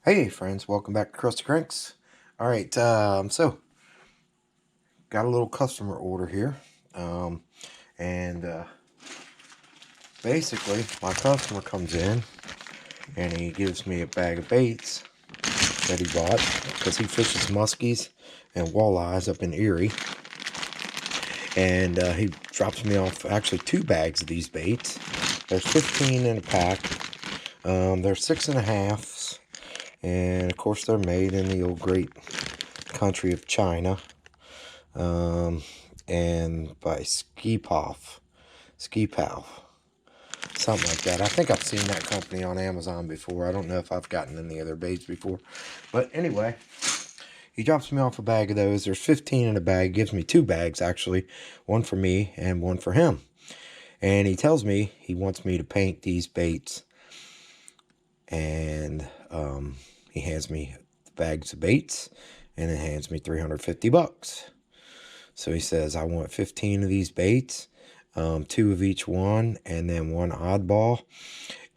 Hey friends, welcome back to Crusty Cranks. Alright, so got a little customer order here. And basically my customer comes in and he gives me a bag of baits that he bought because he fishes muskies and walleyes up in Erie. And he drops me off actually 2 bags of these baits. There's 15 in a pack. They're 6.5s. And of course they're made in the old great country of China, and by Ski Pal, something like that. I think I've seen that company on Amazon before. I don't know if I've gotten any of their baits before, but anyway, he drops me off a bag of those. There's 15 in a bag. Gives me 2 bags actually, one for me and one for him. And he tells me he wants me to paint these baits, and he hands me the bags of baits, and it hands me 350 bucks. So he says, I want 15 of these baits, 2 of each one, and then 1 oddball.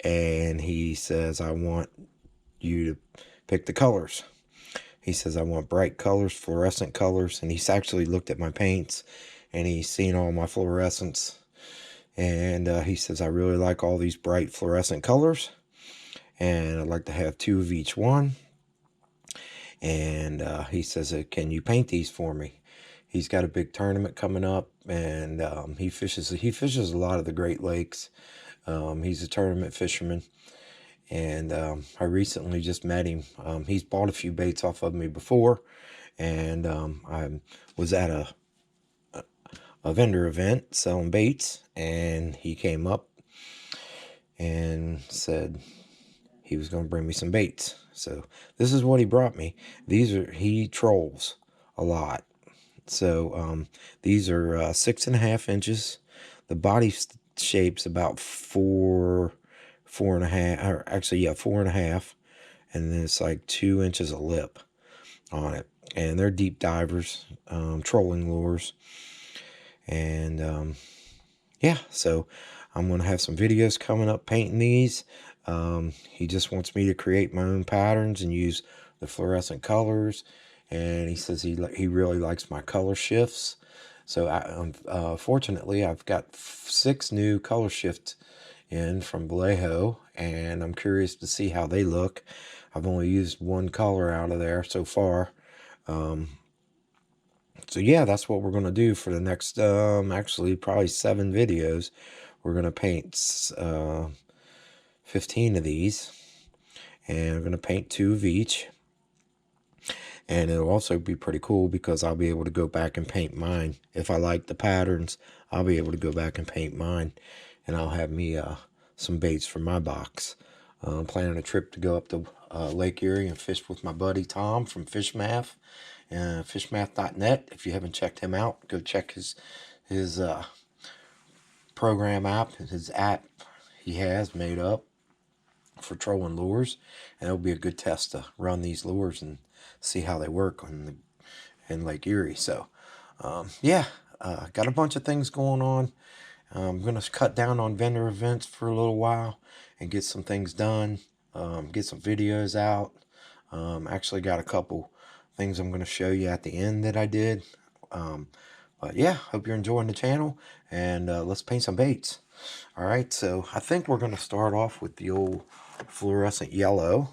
And he says, I want you to pick the colors. He says, I want bright colors, fluorescent colors. And he's actually looked at my paints, and he's seen all my fluorescents. And he says, I really like all these bright fluorescent colors, and I'd like to have 2 of each one. And he says, can you paint these for me? He's got a big tournament coming up, and he fishes a lot of the Great Lakes. He's a tournament fisherman, and I recently just met him. He's bought a few baits off of me before, and I was at a vendor event selling baits, and he came up and said he was going to bring me some baits. So this is what he brought me. He trolls a lot. So these are 6.5 inches. The body shape's about 4.5, or actually, yeah, 4.5. And then it's like 2 inches of lip on it. And they're deep divers, trolling lures. And yeah, so I'm going to have some videos coming up painting these. He just wants me to create my own patterns and use the fluorescent colors. And he says he really likes my color shifts. So fortunately, I've got 6 new color shifts in from Vallejo, and I'm curious to see how they look. I've only used 1 color out of there so far. So yeah, that's what we're going to do for the next, actually probably 7 videos. We're going to paint 15 of these, and I'm going to paint 2 of each. And it'll also be pretty cool because I'll be able to go back and paint mine. If I like the patterns, I'll be able to go back and paint mine. And I'll have me some baits for my box. I'm planning a trip to go up to Lake Erie and fish with my buddy Tom from FishMath. Fishmath.net. If you haven't checked him out, go check his program app, his app he has made up for trolling lures, and it'll be a good test to run these lures and see how they work in Lake Erie. So yeah, got a bunch of things going on. I'm gonna cut down on vendor events for a little while and get some things done, get some videos out. Actually got a couple things I'm gonna show you at the end that I did. But yeah, hope you're enjoying the channel, and let's paint some baits. Alright, so I think we're going to start off with the old fluorescent yellow,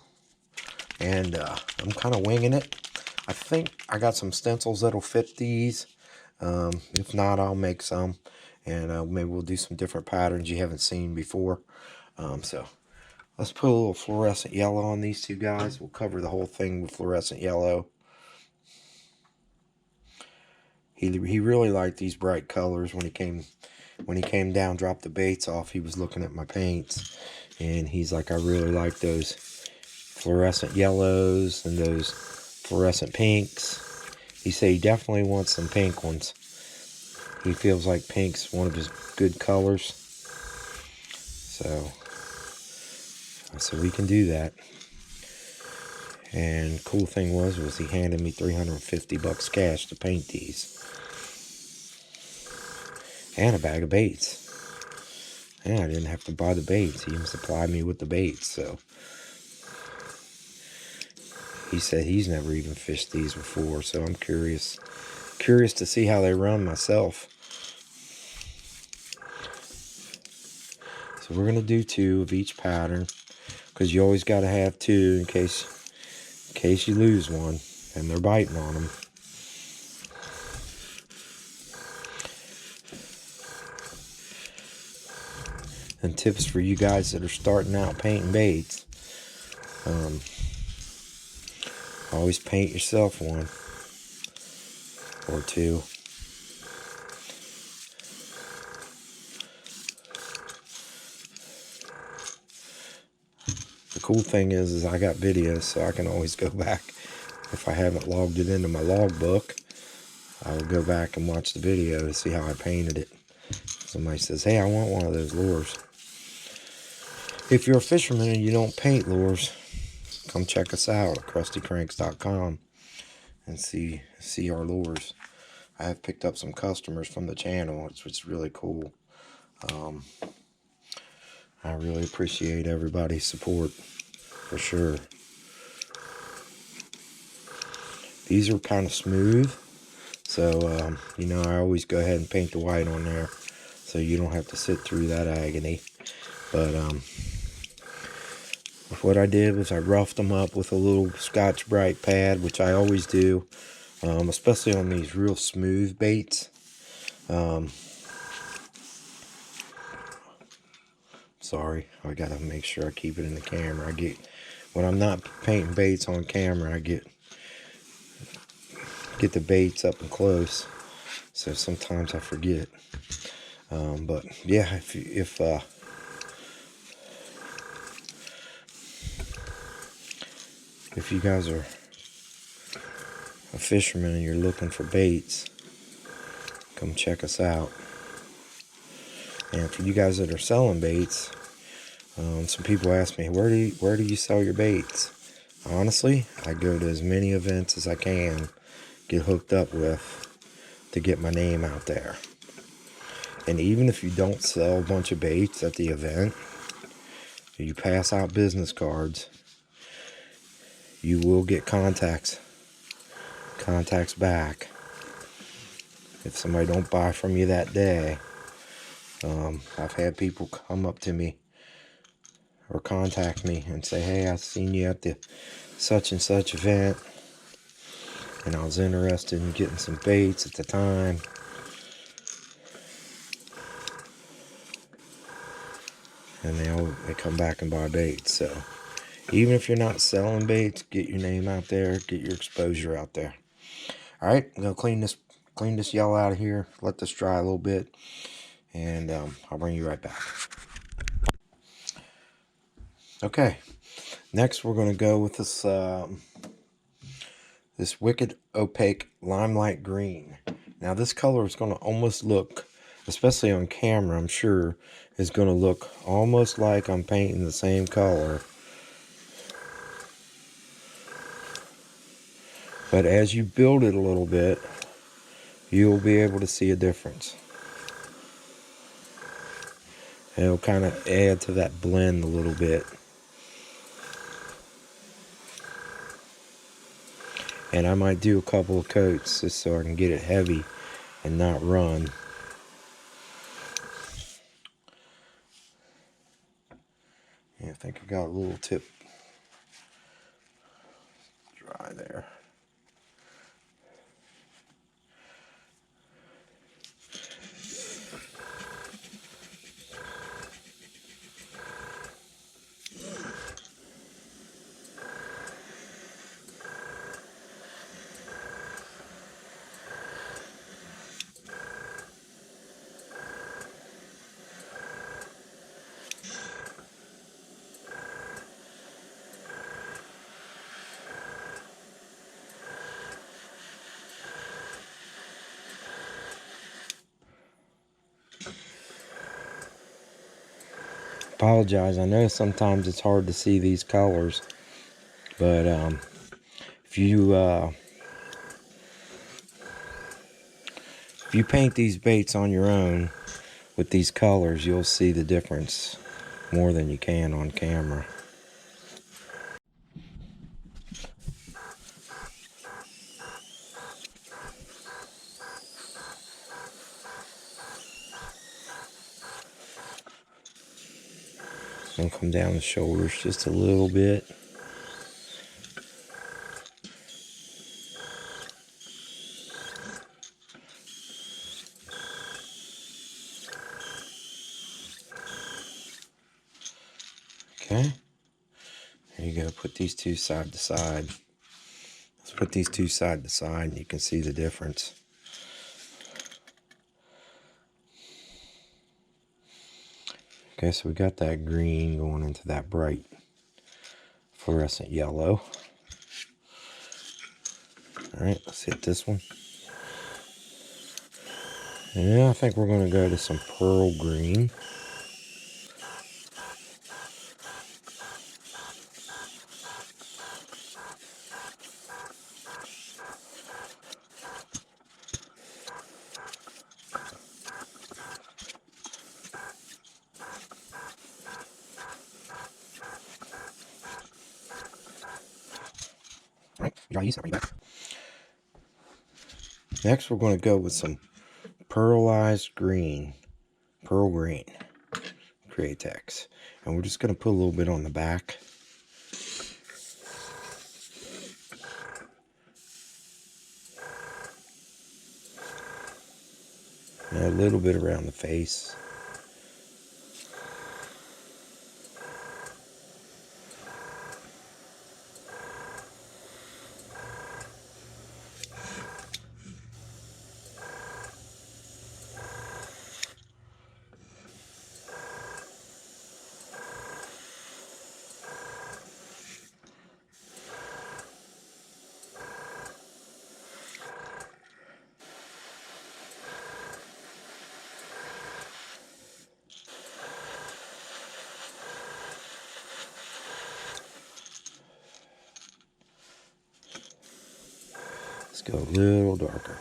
and I'm kind of winging it. I think I got some stencils that'll fit these. If not, I'll make some, and maybe we'll do some different patterns you haven't seen before. So let's put a little fluorescent yellow on these 2 guys. We'll cover the whole thing with fluorescent yellow. He really liked these bright colors when he came down, dropped the baits off. He was looking at my paints, and he's like, I really like those fluorescent yellows and those fluorescent pinks. He said he definitely wants some pink ones. He feels like pink's one of his good colors. So I said we can do that. And cool thing was he handed me 350 bucks cash to paint these. And a bag of baits. And I didn't have to buy the baits. He even supplied me with the baits. So he said he's never even fished these before, so I'm curious to see how they run myself. So we're going to do 2 of each pattern, because you always got to have 2 in case you lose one and they're biting on them. And tips for you guys that are starting out painting baits. Always paint yourself 1 or 2. The cool thing is I got videos, so I can always go back. If I haven't logged it into my logbook, I will go back and watch the video to see how I painted it. Somebody says, hey, I want one of those lures. If you're a fisherman and you don't paint lures, come check us out at crustycranks.com and see our lures. I have picked up some customers from the channel, which is really cool. I really appreciate everybody's support, for sure. These are kind of smooth, so you know, I always go ahead and paint the white on there, so you don't have to sit through that agony. But what I did was I roughed them up with a little Scotch-Brite pad, which I always do, especially on these real smooth baits. Sorry, I gotta make sure I keep it in the camera. When I'm not painting baits on camera, I get the baits up and close, so sometimes I forget. But yeah, if you guys are a fisherman and you're looking for baits, come check us out. And for you guys that are selling baits, some people ask me, where do you sell your baits? Honestly, I go to as many events as I can get hooked up with to get my name out there. And even if you don't sell a bunch of baits at the event, you pass out business cards, you will get contacts back. If somebody don't buy from you that day, I've had people come up to me or contact me and say, hey, I seen you at the such and such event, and I was interested in getting some baits at the time. And they come back and buy baits. So even if you're not selling baits, get your name out there, get your exposure out there. All right, I'm gonna clean this yellow out of here, let this dry a little bit, and I'll bring you right back. Okay, next we're gonna go with this this wicked opaque limelight green. Now this color is gonna almost look, especially on camera, I'm sure, is gonna look almost like I'm painting the same color. But as you build it a little bit, you'll be able to see a difference. It'll kind of add to that blend a little bit. And I might do a couple of coats just so I can get it heavy and not run. Yeah, I think I got a little tip dry there. Apologize, I know sometimes it's hard to see these colors, but if you paint these baits on your own with these colors, you'll see the difference more than you can on camera. And come down the shoulders just a little bit. Okay. There you go. Put these two side to side. Let's put these two side to side and you can see the difference. Okay, so we got that green going into that bright fluorescent yellow. Alright, let's hit this one. Yeah, I think we're going to go to some pearl green. Next, we're going to go with some pearlized green, pearl green, Createx. And we're just going to put a little bit on the back. And a little bit around the face. Let's go a little darker.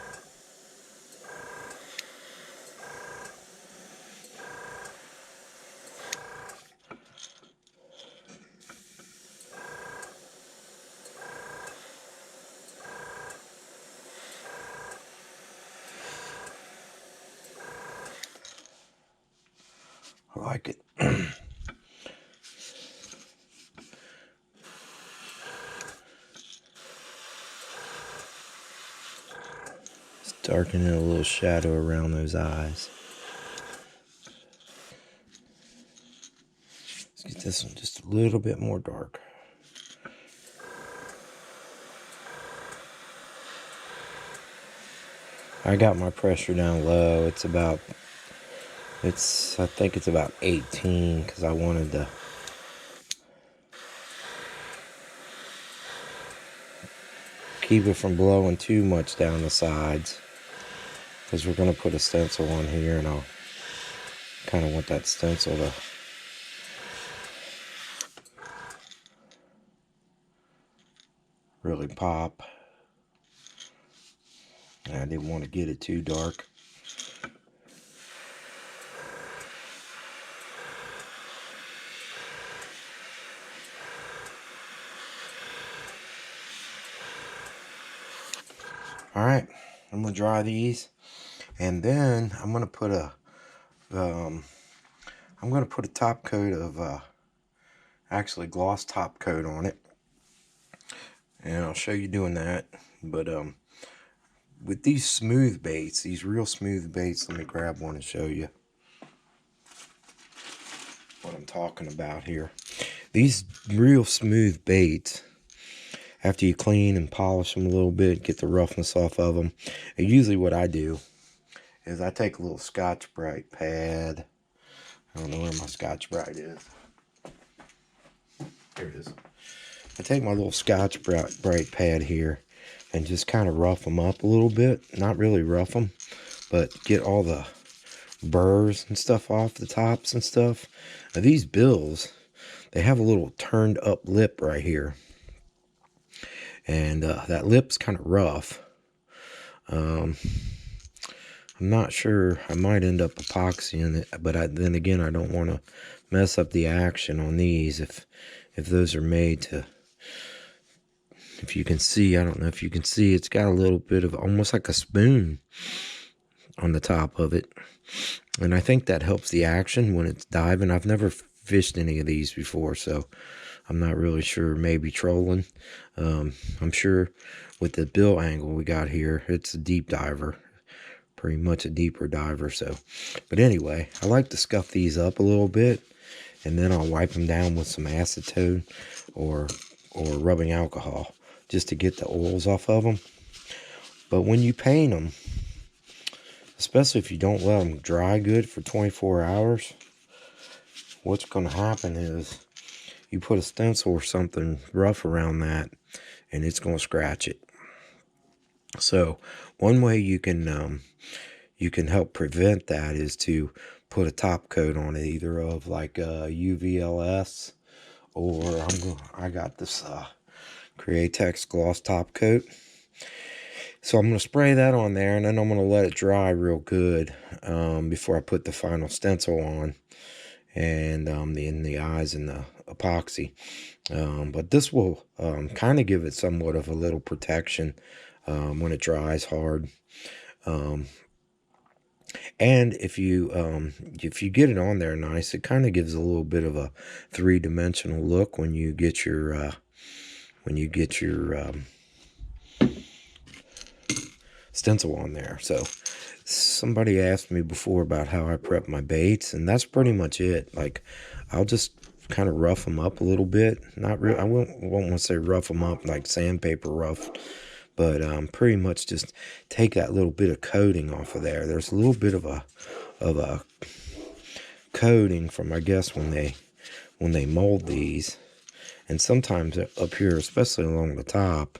I like it. It's darkening a little shadow around those eyes. Let's get this one just a little bit more dark. I got my pressure down low. I think it's about 18 because I wanted to keep it from blowing too much down the sides, because we're going to put a stencil on here, and I'll kind of want that stencil to really pop. And I didn't want to get it too dark. Alright, I'm going to dry these, and then I'm going to put a top coat of actually gloss top coat on it, and I'll show you doing that. But with these smooth baits, these real smooth baits, let me grab one and show you what I'm talking about here. These real smooth baits, after you clean and polish them a little bit, get the roughness off of them, and usually what I do is I take a little Scotch-Brite pad. I don't know where my Scotch-Brite is. There it is. I take my little Scotch-Brite pad here and just kind of rough them up a little bit. Not really rough them, but get all the burrs and stuff off the tops and stuff. Now these bills, they have a little turned up lip right here. And that lip's kind of rough. I'm not sure. I might end up epoxying it, but then again, I don't want to mess up the action on these if those are made to. If you can see, I don't know if you can see, it's got a little bit of almost like a spoon on the top of it, and I think that helps the action when it's diving. I've never fished any of these before, so I'm not really sure. Maybe trolling. I'm sure with the bill angle we got here, it's a deep diver. Pretty much a deeper diver. So, but anyway, I like to scuff these up a little bit, and then I'll wipe them down with some acetone or rubbing alcohol just to get the oils off of them. But when you paint them, especially if you don't let them dry good for 24 hours, what's going to happen is you put a stencil or something rough around that, and it's going to scratch it. So one way you can help prevent that is to put a top coat on it, either of like UVLS, or I got this Createx gloss top coat. So I'm going to spray that on there, and then I'm going to let it dry real good before I put the final stencil on, and in the eyes and the epoxy. But this will kind of give it somewhat of a little protection when it dries hard. And if you get it on there nice, it kind of gives a little bit of a three-dimensional look when you get your stencil on there. So somebody asked me before about how I prep my baits, and that's pretty much it. Like, I'll just kind of rough them up a little bit. Not real. I won't want to say rough them up like sandpaper rough, but pretty much just take that little bit of coating off of there. There's a little bit of a coating from, I guess, when they mold these, and sometimes up here, especially along the top,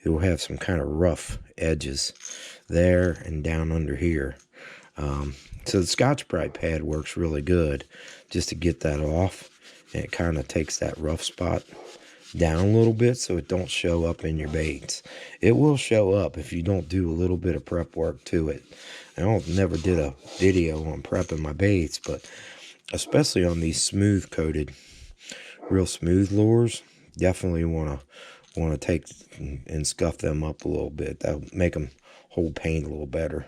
it will have some kind of rough edges there and down under here. So the Scotch-Brite pad works really good just to get that off, and it kind of takes that rough spot down a little bit so it don't show up in your baits. It will show up if you don't do a little bit of prep work to it. I never did a video on prepping my baits, but especially on these smooth coated, real smooth lures, definitely want to take and scuff them up a little bit. That'll make them hold paint a little better.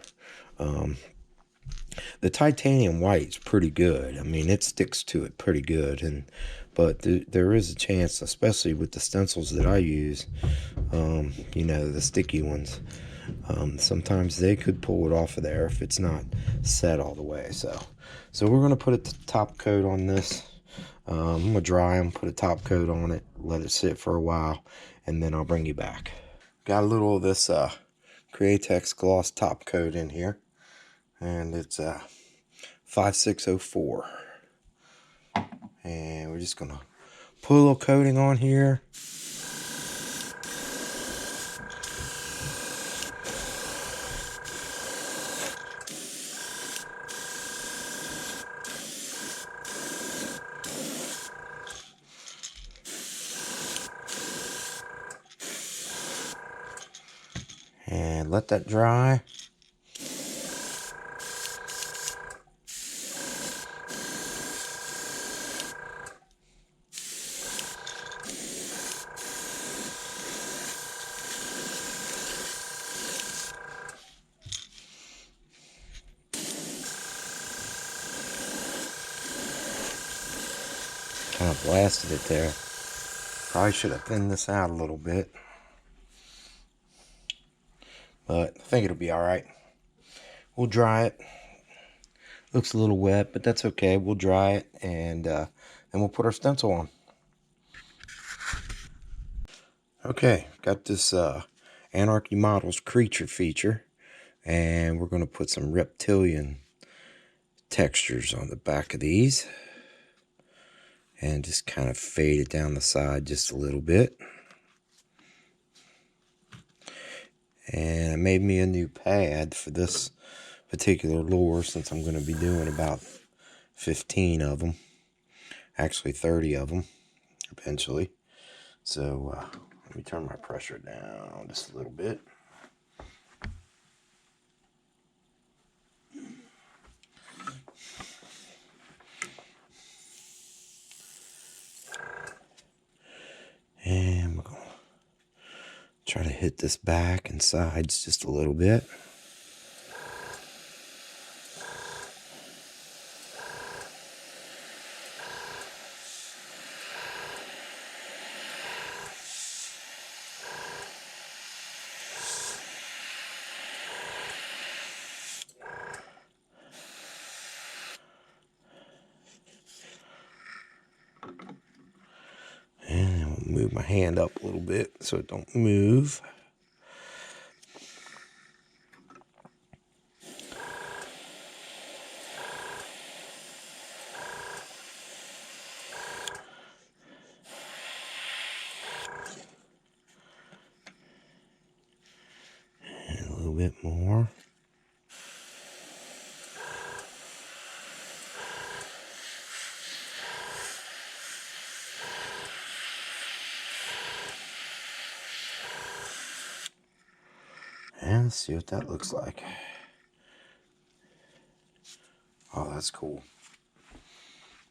The titanium white's pretty good. I mean, it sticks to it pretty good, but there is a chance, especially with the stencils that I use, you know, the sticky ones, sometimes they could pull it off of there if it's not set all the way. So we're going to put a top coat on this. I'm going to dry them, put a top coat on it, let it sit for a while, and then I'll bring you back. Got a little of this Createx gloss top coat in here, and it's 5604. And we're just going to put a little coating on here. And let that dry. Kind of blasted it there. Probably should have thinned this out a little bit, but I think it'll be all right. We'll dry it. Looks a little wet, but that's okay. We'll dry it, and then we'll put our stencil on. Okay, got this Anarchy Models creature feature, and we're going to put some reptilian textures on the back of these, and just kind of fade it down the side just a little bit. And I made me a new pad for this particular lure, since I'm going to be doing about 15 of them, actually 30 of them eventually. So let me turn my pressure down just a little bit. And we're going to try to hit this back and sides just a little bit. move my hand up a little bit so it don't move. And a little bit more. And let's see what that looks like. Oh, that's cool.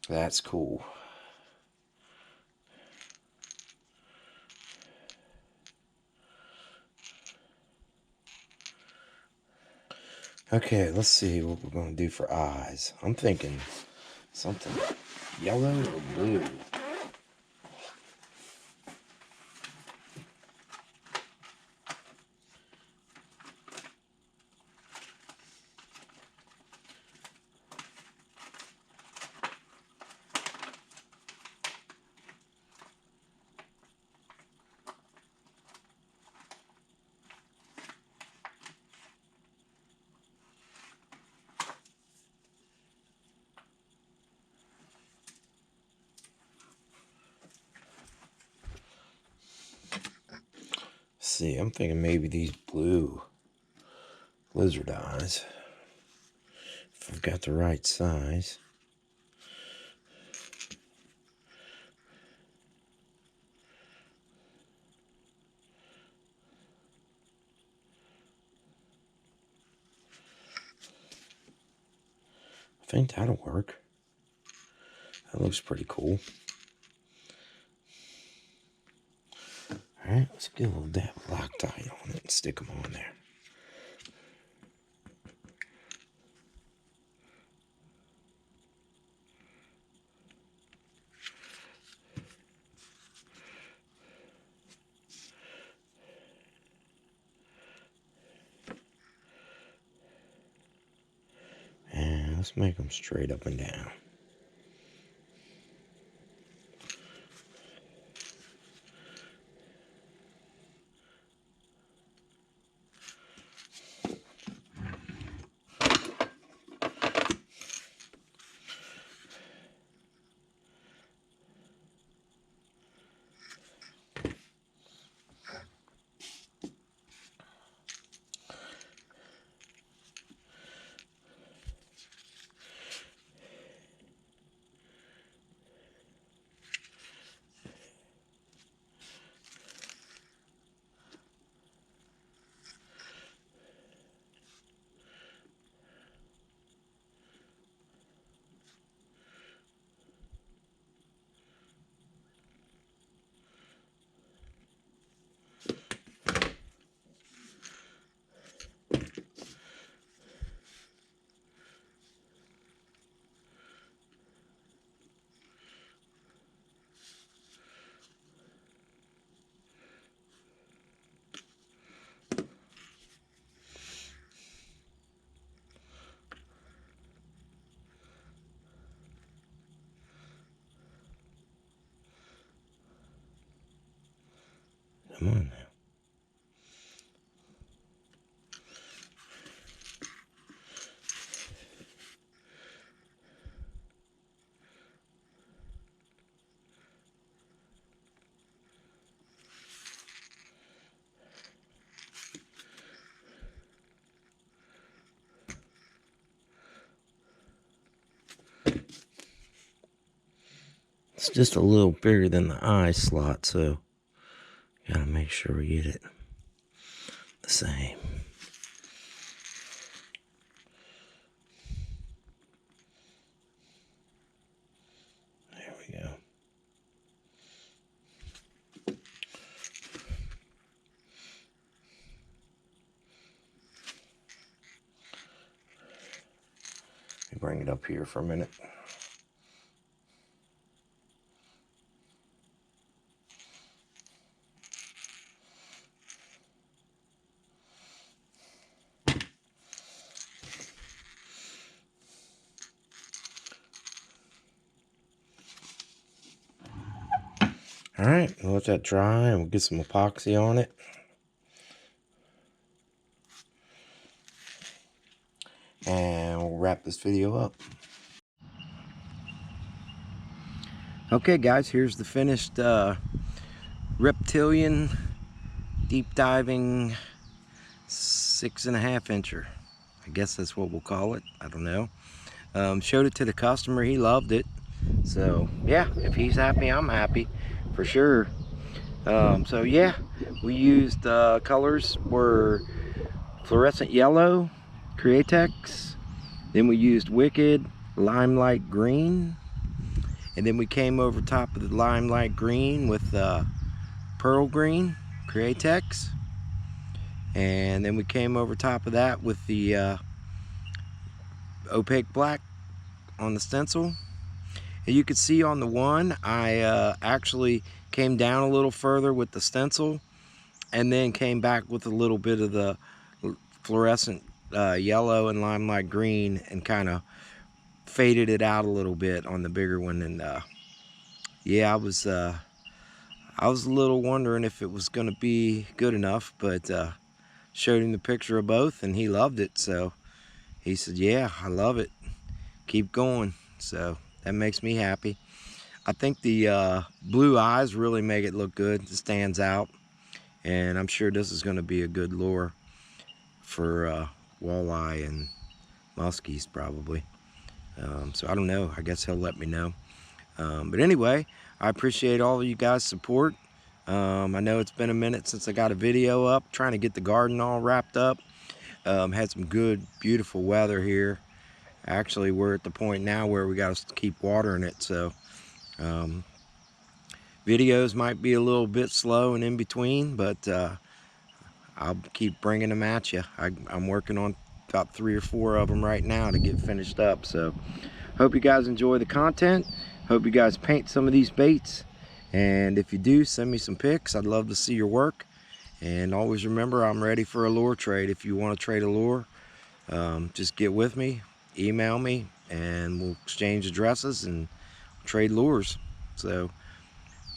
That's cool. Okay, let's see what we're going to do for eyes. I'm thinking something yellow or blue. See, I'm thinking maybe these blue lizard eyes, if I've got the right size. I think that'll work. That looks pretty cool. Alright, let's get a little dab of Loctite on it and stick them on there. And let's make them straight up and down. Come on now. It's just a little bigger than the eye slot, so gotta make sure we get it the same. There we go. Let me bring it up here for a minute. All right, we'll let that dry and we'll get some epoxy on it. And we'll wrap this video up. Okay guys, here's the finished Reptilian deep diving 6.5 incher. I guess that's what we'll call it. I don't know. Showed it to the customer. He loved it. So yeah, if he's happy, I'm happy for sure. So yeah, we used colors were fluorescent yellow, Createx. Then we used wicked limelight green. And then we came over top of the limelight green with pearl green, Createx. And then we came over top of that with the opaque black on the stencil. And you could see on the one, I actually came down a little further with the stencil and then came back with a little bit of the fluorescent yellow and limelight green and kind of faded it out a little bit on the bigger one. And yeah, I was a little wondering if it was going to be good enough, but showed him the picture of both and he loved it. So he said, yeah, I love it, keep going. So that makes me happy. I think the blue eyes really make it look good. It stands out, and I'm sure this is going to be a good lure for walleye and muskies probably. So I don't know, I guess he'll let me know. But anyway, I appreciate all of you guys' support. I know it's been a minute since I got a video up, trying to get the garden all wrapped up. Had some good, beautiful weather here. Actually, we're at the point now where we got to keep watering it, so videos might be a little bit slow and in between, but I'll keep bringing them at you. I'm working on about 3 or 4 of them right now to get finished up. So hope you guys enjoy the content. Hope you guys paint some of these baits, and if you do, send me some pics. I'd love to see your work. And always remember, I'm ready for a lure trade. If you want to trade a lure, just get with me, email me, and we'll exchange addresses and trade lures. So,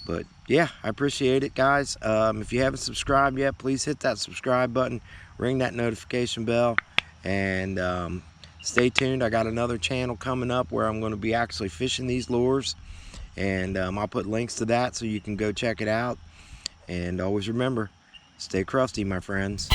but yeah, I appreciate it, guys. If you haven't subscribed yet, please hit that subscribe button, ring that notification bell, and stay tuned. I got another channel coming up where I'm going to be actually fishing these lures, and I'll put links to that so you can go check it out. And always remember, stay crusty, my friends.